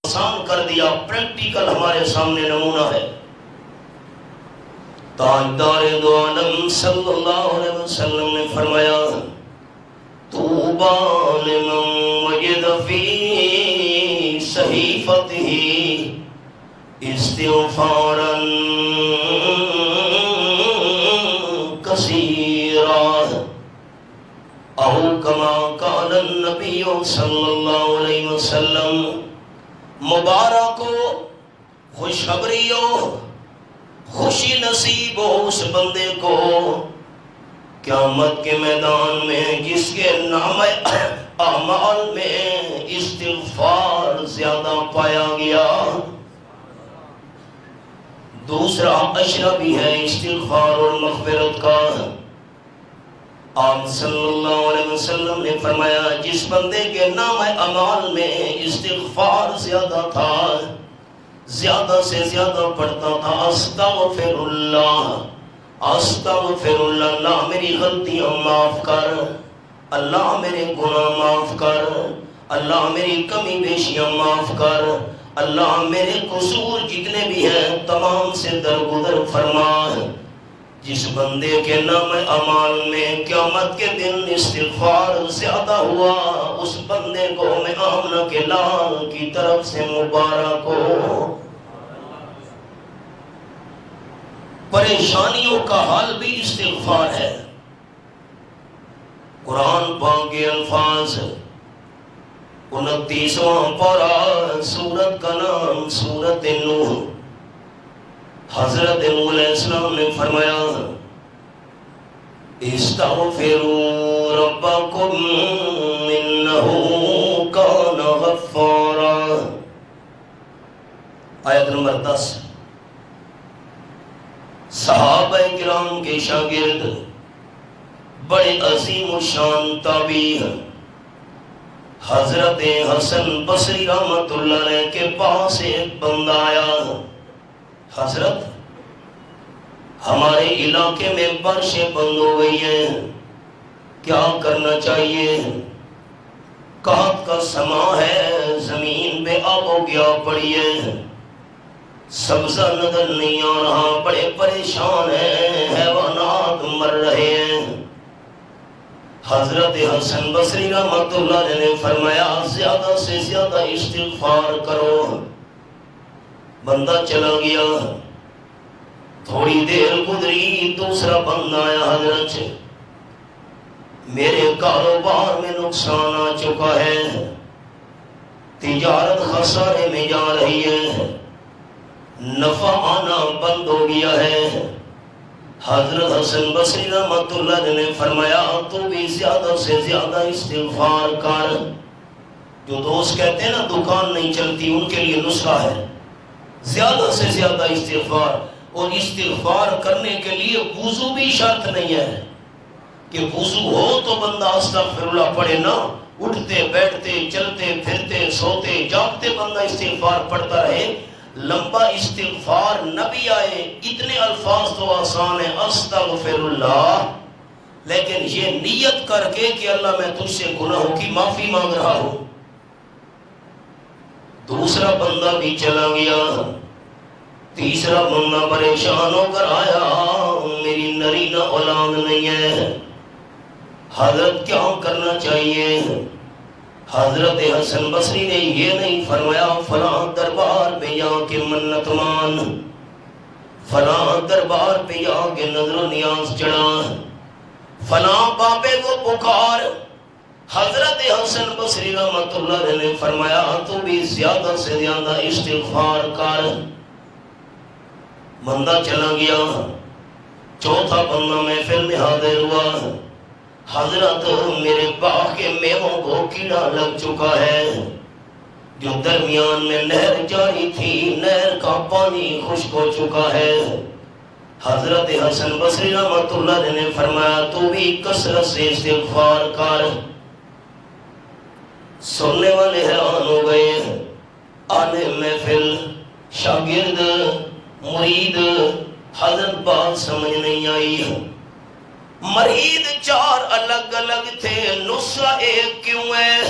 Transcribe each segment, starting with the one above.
آسان کر دیا، پریکٹیکل ہمارے سامنے نمونہ ہے۔ تاجدار دو عالم صلی اللہ علیہ وسلم نے فرمایا طوبی لمن وجد فی صحیفتہ استغفارا کثیرا او کما قال النبی صلی اللہ علیہ وسلم۔ مبارک ہو، خوشخبری ہو، خوشی نصیب ہو اس بندے کو قیامت کے میدان میں جس کے نام اعمال میں استغفار زیادہ پایا گیا۔ دوسرا اشرا بھی ہے استغفار اور مغفرت کا۔ آپ صلی اللہ علیہ وسلم نے فرمایا جس بندے کے نام اعمال میں استغفار زیادہ تھا، زیادہ سے زیادہ پڑھتا تھا استغفر اللہ، استغفر اللہ، اللہ میری غلطیاں معاف کر، اللہ میرے گناہ معاف کر، اللہ میری کمی بیشیاں معاف کر، اللہ میرے قصور جتنے بھی ہیں تمام سے درگزر فرما۔ جس بندے کے نام اعمال میں قیامت کے دن استغفار زیادہ ہوا، اس بندے کو میں آمنہ کے لال کی طرف سے مبارک ہو۔ پریشانیوں کا حل بھی استغفار ہے۔ قرآن پاک کے الفاظ 29واں پارہ، سورت کا نام سورت نوح۔ حضرت نوح علیہ السلام نے فرمایا استغفروا ربکم انہ کان غفارا۔ آیت نمبر 10۔ صحابہ کرام کے شاگرد بڑے عظیم و شان تابعی ہیں۔ حضرت حسن بصری رحمت اللہ علیہ کے پاس ایک بندہ آیا، حضرت ہمارے علاقے میں بارشیں بند ہو گئی ہیں، کیا کرنا چاہیے؟ قحط کا سما ہے، زمین بے آب و گیا پڑی ہے، سبزہ نظر نہیں آ رہا، بڑے پریشان ہیں، حیوانات مر رہے ہیں۔ حضرت حسن بصری رحمت اللہ علیہ نے فرمایا زیادہ سے زیادہ استغفار کرو۔ بندہ چلا گیا، تھوڑی دیر گزری، دوسرا بندہ آیا، حضرت میرے کاروبار میں نقصان آ چکا ہے، تجارت خسارے میں جا رہی ہے، نفع آنا بند ہو گیا ہے۔ حضرت حسن بصری رحمت اللہ نے فرمایا تو بھی زیادہ سے زیادہ استغفار کر۔ جو دوست کہتے ہیں نا دکان نہیں چلتی، ان کے لیے نسخہ ہے زیادہ سے زیادہ استغفار۔ اور استغفار کرنے کے لیے وضو بھی شرط نہیں ہے کہ وضو ہو تو بندہ استغفر اللہ پڑھے، نا اٹھتے بیٹھتے چلتے پھرتے سوتے جاگتے بندہ استغفار پڑھتا رہے۔ لمبا استغفار نہ بھی آئے، اتنے الفاظ تو آسان ہیں استغفر اللہ، لیکن یہ نیت کر کے کہ اللہ میں تجھ سے گناہوں کی معافی مانگ رہا ہوں۔ دوسرا بندہ بھی چلا گیا، تیسرا بندہ پریشان ہو کر آیا، میری نرینہ اولاد نہیں ہے، حضرت کیا کرنا چاہیے؟ حضرت حسن بصری نے یہ نہیں فرمایا فلاں دربار پہ جا کے منت مان، فلاں دربار پہ جا کے نظر و نیاز چڑھا، فلاں بابے کو پکار۔ حضرت حسن بصری رحمت اللہ علیہ نے فرمایا تو بھی زیادہ سے زیادہ استغفار کر۔ بندہ چلا گیا، چوتھا بندہ محفل میں حاضر ہوا، حضرت میرے باغ کے میووں کو کیڑا لگ چکا ہے، جو درمیان میں نہر جاری تھی نہر کا پانی خشک ہو چکا ہے۔ حضرت حسن بصری رحمت اللہ علیہ نے فرمایا تو بھی کثرت سے استغفار کر۔ سننے والے حیران ہو گئے، آنے محفل شاگرد مرید، حضرت بات سمجھ نہیں آئی۔ مرید چار الگ الگ تھے، نسخہ ایک کیوں ہے؟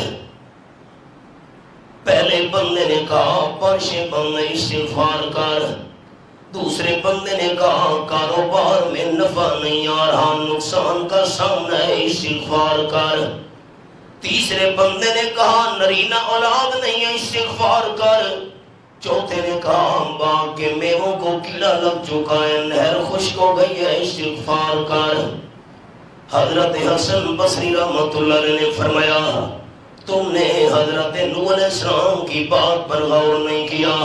پہلے بندے نے کہا پرشے بندے استغفار کر، دوسرے بندے نے کہا کاروبار میں نفع نہیں آ رہا، نقصان کا سامنا ہے، استغفار کر، تیسرے بندے نے کہا نرینہ اولاد نہیں ہے، استغفار کر، چوتھے نے کہا باغ کے میووں کو کیڑا لگ چکا ہے، نہر خشک ہو گئی ہے، استغفار کر۔ حضرت حسن بصری رحمۃ اللہ علیہ نے فرمایا تم نے حضرت نوح علیہ السلام کی بات پر غور نہیں کیا،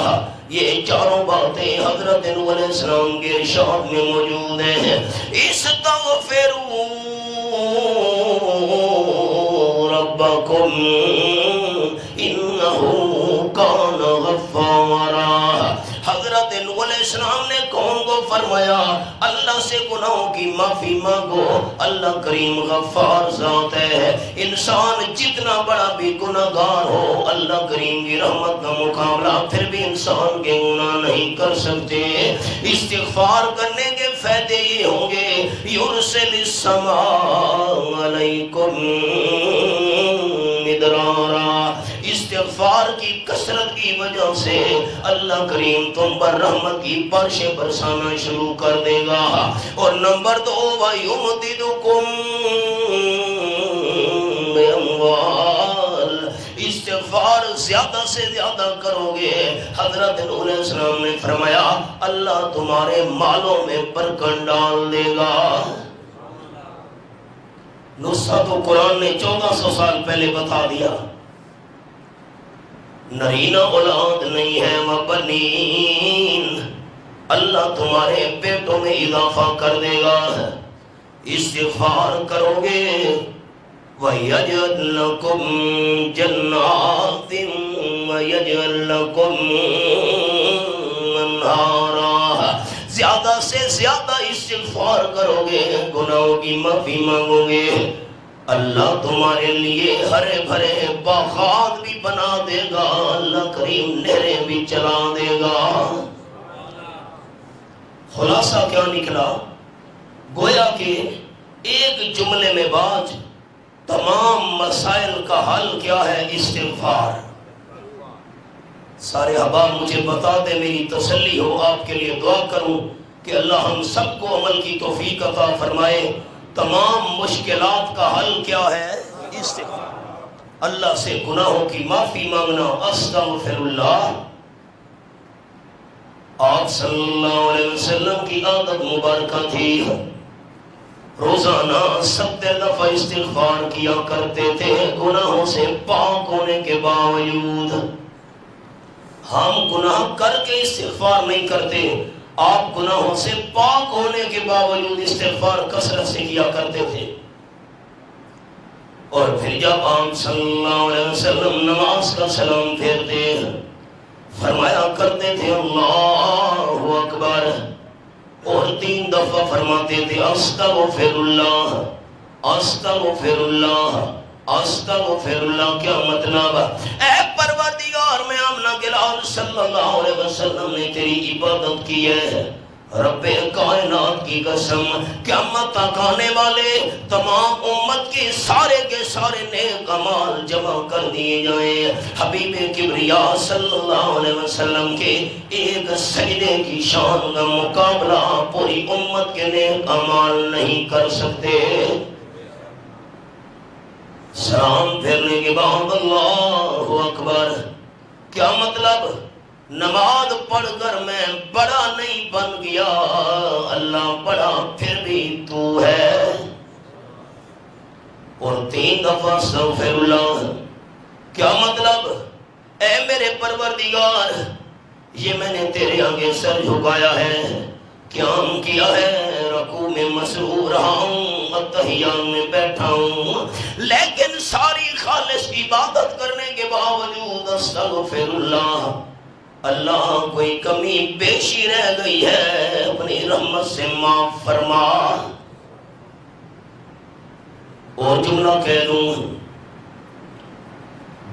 یہ چاروں باتیں حضرت نوح علیہ السلام کے ارشاد میں موجود ہیں۔ استغفروا ربکم انہ کان غفارا۔ حضرت نوح علیہ السلام نے قوم کو فرمایا اللہ سے گناہوں کی معافی مانگو، اللہ کریم غفار ذات ہے، انسان جتنا بڑا بھی گناہگار ہو اللہ کریم کی رحمت کا مقابلہ پھر بھی انسان کے گناہ نہیں کر سکتے۔ استغفار کرنے کے فائدے یہ ہوں گے یرسل السماء علیکم مدرارا، استغفار کی کثرت کی وجہ سے اللہ کریم تم پر رحمت کی بارشیں برسانا شروع کر دے گا۔ اور نمبر 2 وَيُمْدِدُكُمْ بِأَمْوَالٍ، استغفار زیادہ سے زیادہ کرو گے، حضرت نوح علیہ السلام نے فرمایا اللہ تمہارے مالوں میں برکت ڈال دے گا۔ نسخہ تو قرآن نے 1400 سال پہلے بتا دیا، نرینہ اولاد نہیں ہے وَبَنِينَ، اللہ تمہارے بیٹوں میں اضافہ کر دے گا، استغفار کرو گے۔ وَيَجْعَلْ لَكُمْ جَنَّاتٍ وَيَجْعَلْ لَكُمْ أَنْهَارًا، زیادہ سے زیادہ استغفار کرو گے، گناہوں کی معافی مانگو گے، اللہ تمہارے لیے ہرے بھرے باغات بھی بنا دے گا، اللہ کریم نہریں بھی چلا دے گا۔ خلاصہ کیا نکلا؟ گویا کہ ایک جملے میں بعد تمام مسائل کا حل کیا ہے؟ استغفار۔ سارے احباب مجھے بتا دیں، میری تسلی ہو، آپ کے لیے دعا کروں کہ اللہ ہم سب کو عمل کی توفیق عطا فرمائے۔ تمام مشکلات کا حل کیا ہے؟ استغفار، اللہ سے گناہوں کی معافی مانگنا، استغفر اللہ۔ آپ صلی اللہ علیہ وسلم کی عادت مبارکہ تھی، روزانہ 70 دفعہ استغفار کیا کرتے تھے، گناہوں سے پاک ہونے کے باوجود۔ ہم گناہ کر کے استغفار نہیں کرتے، آپ گناہوں سے پاک ہونے کے باوجود استغفار کثرت سے کیا کرتے تھے۔ اور پھر جب آپ صلی اللہ علیہ وسلم نماز کا سلام پھیرتے فرمایا کرتے تھے اللہ اکبر، اور 3 دفعہ فرماتے تھے استغفر اللہ استغفر اللہ استغفر اللہ۔ کیا مطلب؟ اے پروردگار میں آمنہ کے لال صلی اللہ علیہ وسلم نے تیری عبادت کی ہے، رب کائنات کی قسم قیامت تک آنے والے تمام امت کے سارے نیک اعمال جمع کر دیے جائیں، حبیب کبریا صلی اللہ علیہ وسلم کے ایک سجدے کی شان کا مقابلہ پوری امت کے نیک اعمال نہیں کر سکتے۔ سلام پھیرنے کے بعد اللہ اکبر، کیا مطلب؟ نماز پڑھ کر میں بڑا نہیں بن گیا، اللہ بڑا پھر بھی تو ہے۔ اور 3 دفعہ استغفر اللہ، کیا مطلب؟ اے میرے پروردگار، یہ میں نے تیرے آگے سر جھکایا ہے، قیام کیا ہے، رکوع میں مسحور رہا ہوں، اتحیات میں بیٹھا ہوں، لیکن ساری خالص عبادت کرنے کے باوجود استغفر اللہ، اللہ کوئی کمی بیشی رہ گئی ہے اپنی رحمت سے معاف فرما۔ اور جملہ کہہ دوں،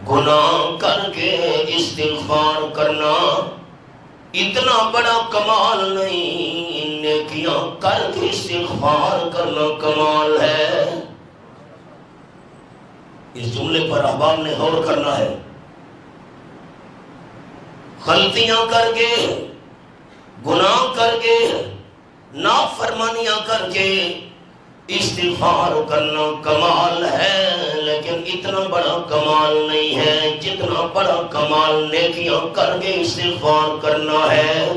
گناہ کر کے استغفار کرنا اتنا بڑا کمال نہیں، نیکیاں کر کے استغفار کرنا کمال ہے۔ اس جملے پر احباب نے غور کرنا ہے۔ غلطیاں کر کے، گناہ کر کے، نافرمانیاں کر کے استغفار کرنا کمال ہے، لیکن اتنا بڑا کمال نہیں ہے جتنا بڑا کمال نیکیاں کر کے استغفار کرنا ہے۔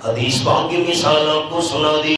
حدیث پاک کی مثال آپ کو سنا دی۔